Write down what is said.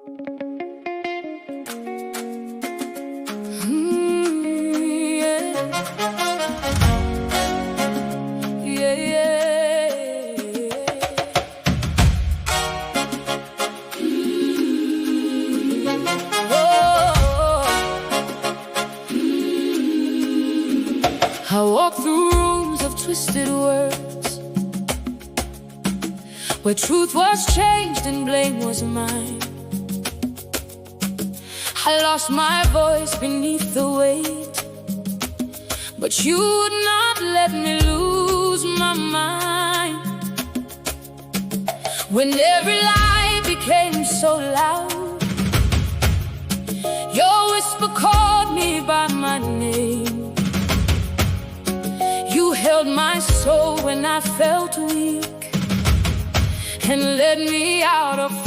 I walk through rooms of twisted words, where truth was changed and blame was mine. I lost my voice beneath the weight, but you would not let me lose my mind. When every lie became so loud, your whisper called me by my name. You held my soul when I felt weak, and led me out of